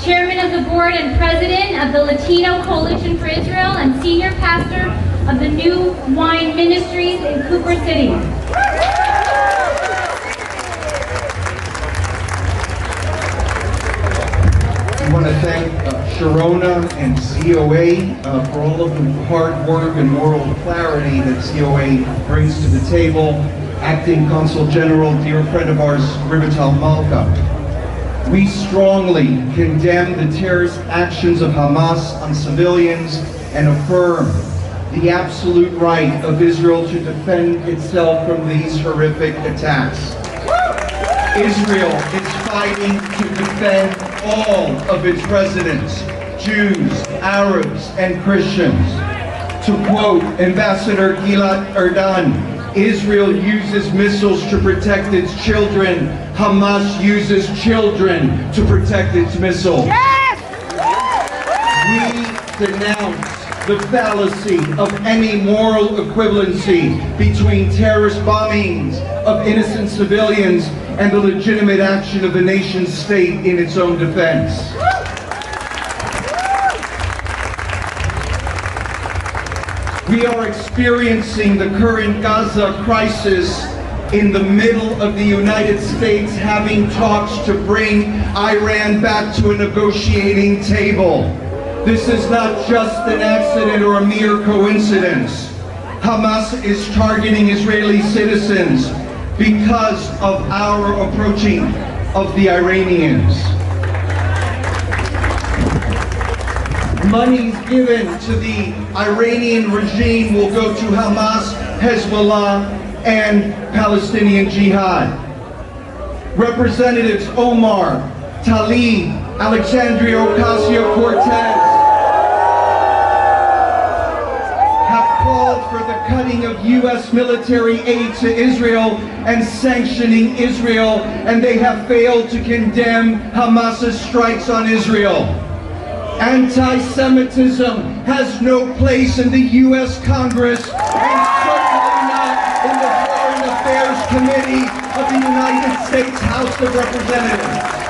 Chairman of the Board and President of the Latino Coalition for Israel, and Senior Pastor of the New Wine Ministries in Cooper City. I want to thank Sharona and ZOA for all of the hard work and moral clarity that ZOA brings to the table. Acting Consul General, dear friend of ours, Rivital Malka. We strongly condemn the terrorist actions of Hamas on civilians and affirm the absolute right of Israel to defend itself from these horrific attacks. Israel is fighting to defend all of its residents, Jews, Arabs, and Christians. To quote Ambassador Gilad Erdan, Israel uses missiles to protect its children. Hamas uses children to protect its missiles. Yes! We denounce the fallacy of any moral equivalency between terrorist bombings of innocent civilians and the legitimate action of the nation state in its own defense. We are experiencing the current Gaza crisis in the middle of the United States having talks to bring Iran back to a negotiating table. This is not just an accident or a mere coincidence. Hamas is targeting Israeli citizens because of our approaching of the Iranians. Monies given to the Iranian regime will go to Hamas, Hezbollah, and Palestinian Jihad. Representatives Omar, Tlaib, Alexandria Ocasio-Cortez have called for the cutting of U.S. military aid to Israel and sanctioning Israel, and they have failed to condemn Hamas's strikes on Israel. Anti-Semitism has no place in the U.S. Congress, and certainly not in the Foreign Affairs Committee of the United States House of Representatives.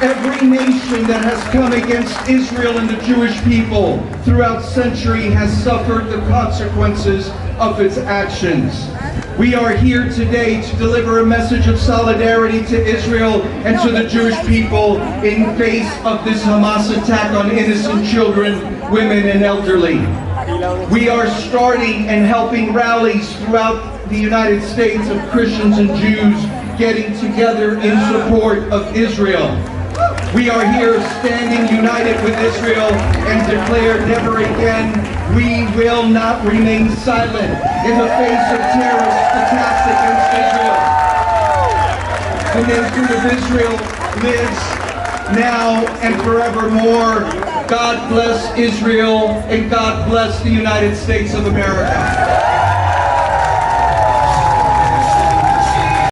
Every nation that has come against Israel and the Jewish people throughout century has suffered the consequences of its actions. We are here today to deliver a message of solidarity to Israel and to the Jewish people in face of this Hamas attack on innocent children, women, and elderly. We are starting and helping rallies throughout the United States of Christians and Jews getting together in support of Israel. We are here standing united with Israel and declare never again, we will not remain silent in the face of terrorist attacks against Israel. The nation of Israel lives now and forevermore. God bless Israel and God bless the United States of America.